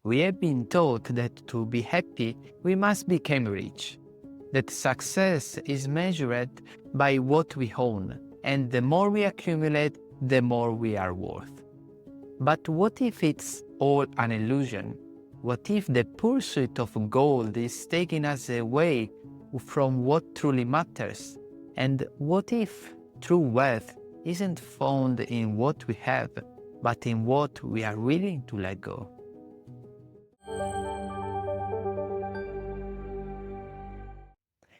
We have been taught that to be happy, we must become rich, that success is measured by what we own, and the more we accumulate, the more we are worth. But what if it's all an illusion? What if the pursuit of gold is taking us away from what truly matters? And what if true wealth isn't found in what we have, but in what we are willing to let go?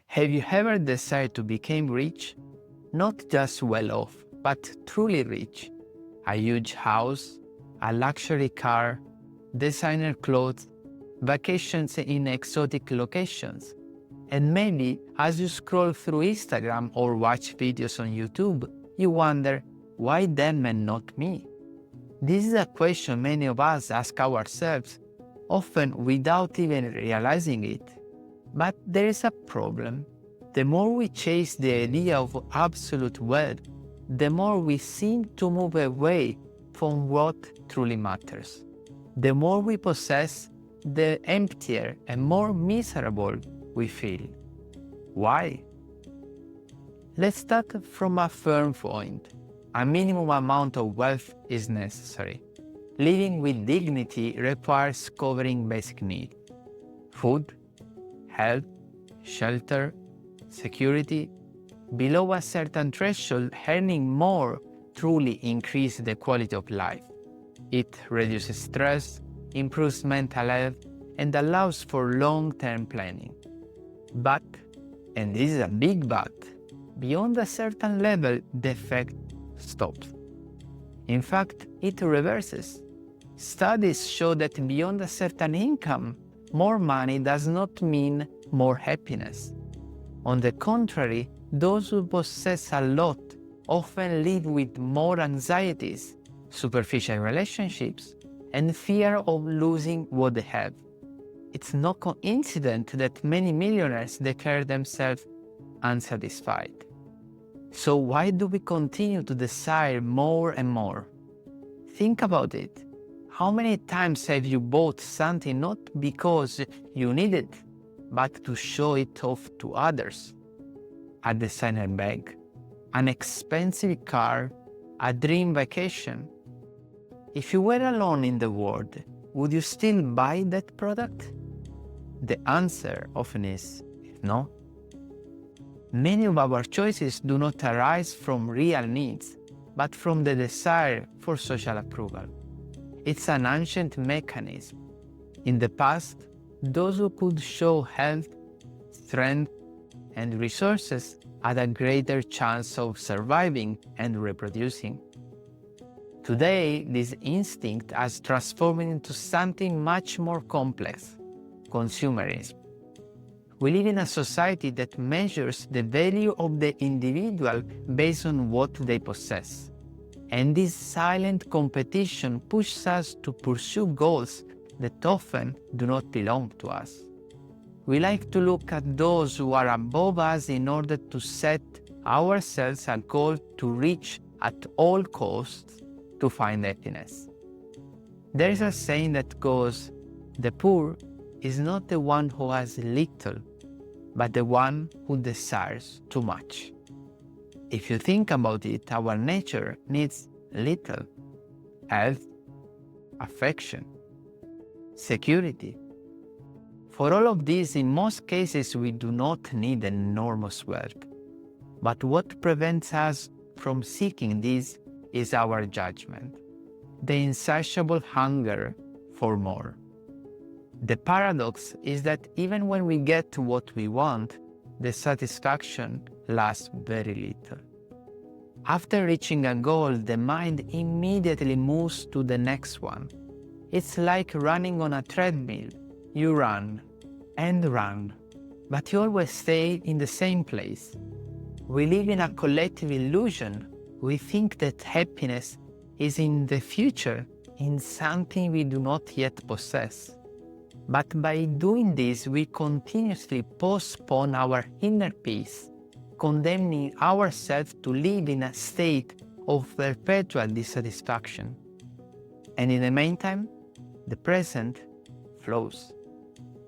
Have you ever decided to become rich? Not just well off, but truly rich. A huge house, a luxury car, designer clothes, vacations in exotic locations. And maybe as you scroll through Instagram or watch videos on YouTube, you wonder, why them and not me? This is a question many of us ask ourselves, often without even realizing it. But there is a problem. The more we chase the idea of absolute wealth, the more we seem to move away from what truly matters. The more we possess, the emptier and more miserable we feel. Why? Let's start from a firm point. A minimum amount of wealth is necessary. Living with dignity requires covering basic needs: food, health, shelter, security. Below a certain threshold, earning more truly increases the quality of life. It reduces stress, improves mental health, and allows for long-term planning. But, and this is a big but, beyond a certain level, the effect stops. In fact, it reverses. Studies show that beyond a certain income, more money does not mean more happiness. On the contrary, those who possess a lot often live with more anxieties, superficial relationships, and fear of losing what they have. It's no coincidence that many millionaires declare themselves unsatisfied. So why do we continue to desire more and more? Think about it. How many times have you bought something not because you need it, but to show it off to others? A designer bag, an expensive car, a dream vacation. If you were alone in the world, would you still buy that product? The answer often is no. Many of our choices do not arise from real needs, but from the desire for social approval. It's an ancient mechanism. In the past, those who could show health, strength, and resources had a greater chance of surviving and reproducing. Today, this instinct has transformed into something much more complex: consumerism. We live in a society that measures the value of the individual based on what they possess. And this silent competition pushes us to pursue goals that often do not belong to us. We like to look at those who are above us in order to set ourselves a goal to reach at all costs to find happiness. There is a saying that goes, "The poor is not the one who has little, but the one who desires too much." If you think about it, our nature needs little: health, affection, security. For all of these, in most cases, we do not need enormous wealth. But what prevents us from seeking this is our judgment, the insatiable hunger for more. The paradox is that even when we get what we want, the satisfaction lasts very little. After reaching a goal, the mind immediately moves to the next one. It's like running on a treadmill. You run and run, but you always stay in the same place. We live in a collective illusion. We think that happiness is in the future, in something we do not yet possess. But by doing this, we continuously postpone our inner peace, condemning ourselves to live in a state of perpetual dissatisfaction. And in the meantime, the present flows,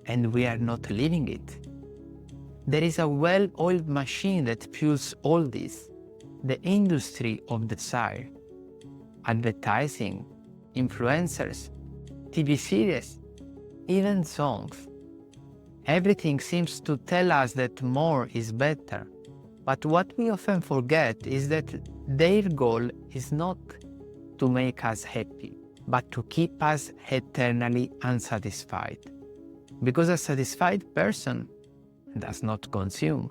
and we are not living it. There is a well-oiled machine that fuels all this, the industry of desire. Advertising, influencers, TV series, even songs. Everything seems to tell us that more is better. But what we often forget is that their goal is not to make us happy, but to keep us eternally unsatisfied. Because a satisfied person does not consume.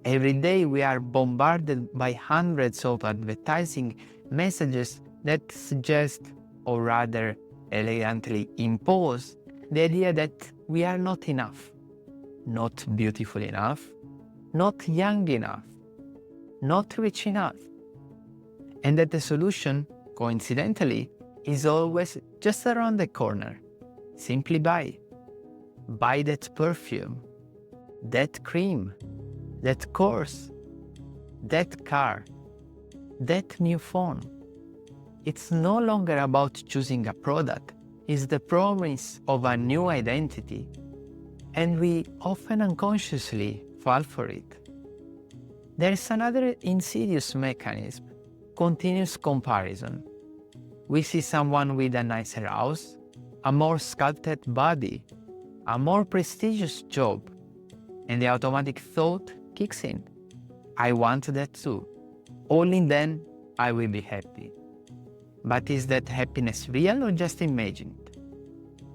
Every day we are bombarded by hundreds of advertising messages that suggest, or rather elegantly impose, the idea that we are not enough, not beautiful enough, not young enough, not rich enough, and that the solution, coincidentally, is always just around the corner. Simply buy that perfume, that cream, that course, that car, that new phone. It's no longer about choosing a product, it's the promise of a new identity, and we often unconsciously fall for it. There's another insidious mechanism, continuous comparison. We see someone with a nicer house, a more sculpted body, a more prestigious job, and the automatic thought kicks in. I want that too. Only then I will be happy. But is that happiness real or just imagined?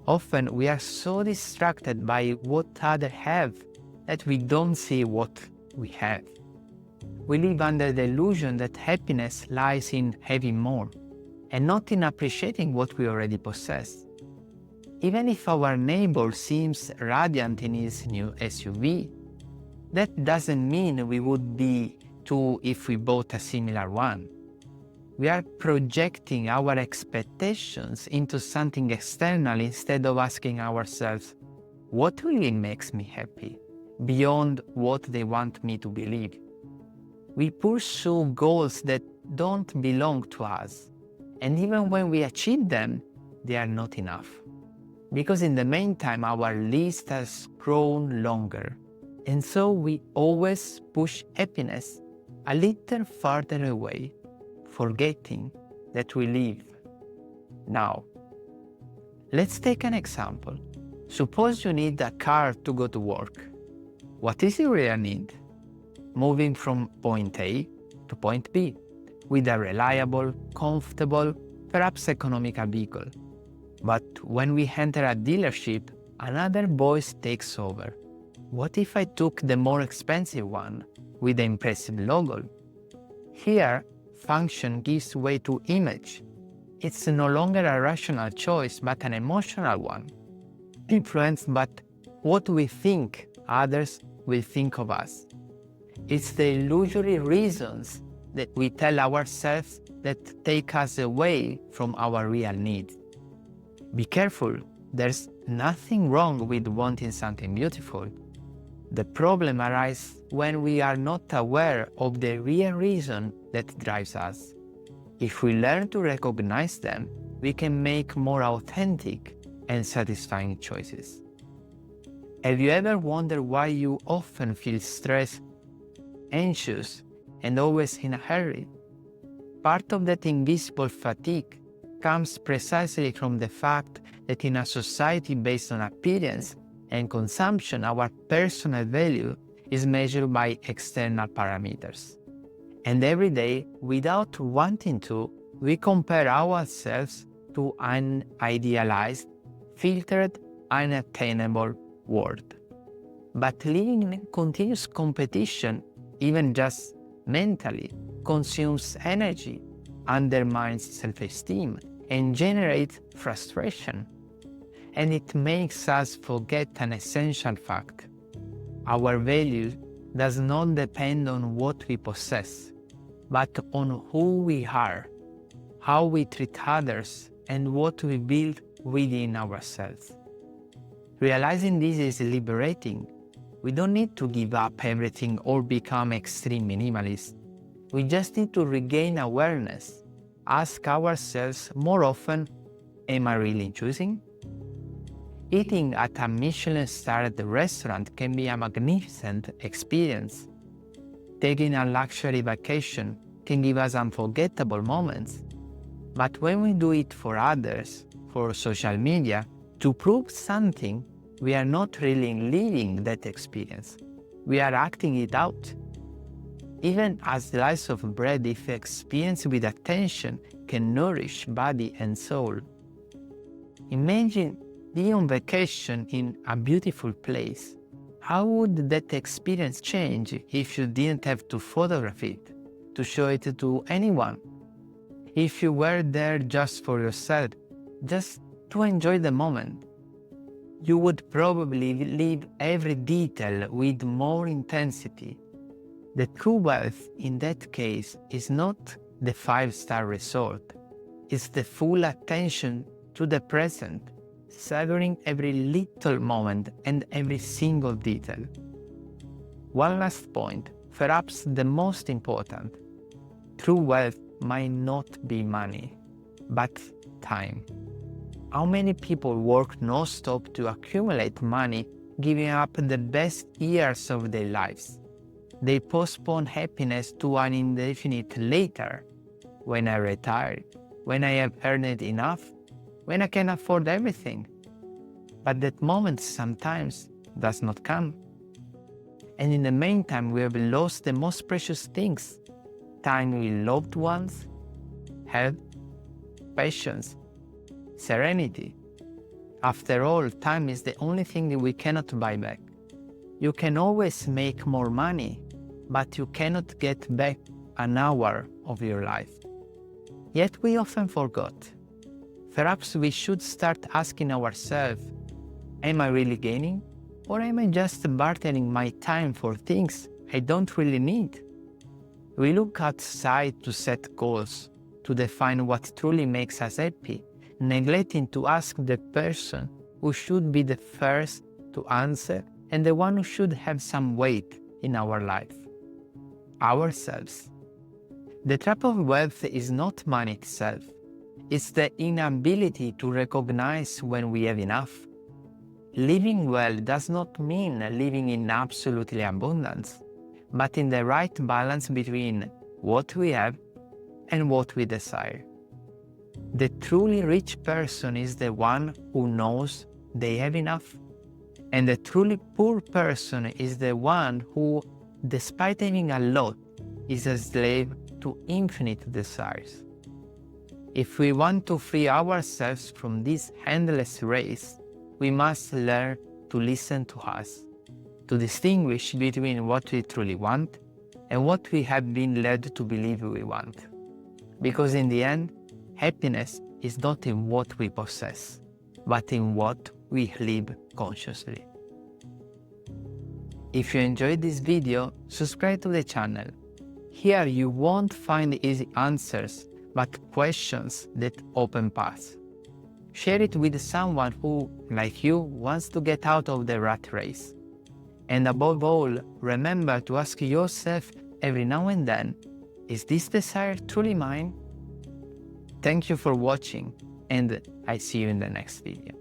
Often we are so distracted by what others have that we don't see what we have. We live under the illusion that happiness lies in having more and not in appreciating what we already possess. Even if our neighbor seems radiant in his new SUV, that doesn't mean we would be too if we bought a similar one. We are projecting our expectations into something external instead of asking ourselves, what really makes me happy, beyond what they want me to believe? We pursue goals that don't belong to us, and even when we achieve them, they are not enough. Because in the meantime, our list has grown longer, and so we always push happiness a little farther away, forgetting that we live now. Let's take an example. Suppose you need a car to go to work. What is your real need? Moving from point A to point B with a reliable, comfortable, perhaps economical vehicle. But when we enter a dealership, another voice takes over. What if I took the more expensive one with the impressive logo? Here, function gives way to image. It's no longer a rational choice, but an emotional one, influenced by what we think others will think of us. It's the illusory reasons that we tell ourselves that take us away from our real needs. Be careful, there's nothing wrong with wanting something beautiful. The problem arises when we are not aware of the real reason that drives us. If we learn to recognize them, we can make more authentic and satisfying choices. Have you ever wondered why you often feel stressed, anxious, and always in a hurry? Part of that invisible fatigue comes precisely from the fact that in a society based on appearance and consumption, our personal value is measured by external parameters. And every day, without wanting to, we compare ourselves to an idealized, filtered, unattainable world. But living in continuous competition, even just mentally, consumes energy, undermines self-esteem, and generates frustration. And it makes us forget an essential fact. Our value does not depend on what we possess, but on who we are, how we treat others, and what we build within ourselves. Realizing this is liberating. We don't need to give up everything or become extreme minimalists. We just need to regain awareness, ask ourselves more often, am I really choosing? Eating at a Michelin-starred restaurant can be a magnificent experience. Taking a luxury vacation can give us unforgettable moments. But when we do it for others, for social media, to prove something, we are not really living that experience. We are acting it out. Even a slice of bread, if experienced with attention, can nourish body and soul. Imagine being on vacation in a beautiful place. How would that experience change if you didn't have to photograph it, to show it to anyone? If you were there just for yourself, just to enjoy the moment, you would probably live every detail with more intensity. The true wealth in that case is not the 5-star resort, it's the full attention to the present, savoring every little moment and every single detail. One last point, perhaps the most important. True wealth might not be money, but time. How many people work non-stop to accumulate money, giving up the best years of their lives? They postpone happiness to an indefinite later. When I retire, when I have earned enough, when I can afford everything. But that moment sometimes does not come. And in the meantime, we have lost the most precious things: time with loved ones, health, patience, serenity. After all, time is the only thing that we cannot buy back. You can always make more money, but you cannot get back an hour of your life. Yet we often forgot. Perhaps we should start asking ourselves, am I really gaining? Or am I just bartering my time for things I don't really need? We look outside to set goals, to define what truly makes us happy, neglecting to ask the person who should be the first to answer and the one who should have some weight in our life: ourselves. The trap of wealth is not money itself. It's the inability to recognize when we have enough. Living well does not mean living in absolutely abundance, but in the right balance between what we have and what we desire. The truly rich person is the one who knows they have enough, and the truly poor person is the one who, despite having a lot, is a slave to infinite desires. If we want to free ourselves from this endless race, we must learn to listen to us, to distinguish between what we truly want and what we have been led to believe we want. Because in the end, happiness is not in what we possess, but in what we live consciously. If you enjoyed this video, subscribe to the channel. Here you won't find easy answers, but questions that open paths. Share it with someone who, like you, wants to get out of the rat race. And above all, remember to ask yourself every now and then, is this desire truly mine? Thank you for watching, and I see you in the next video.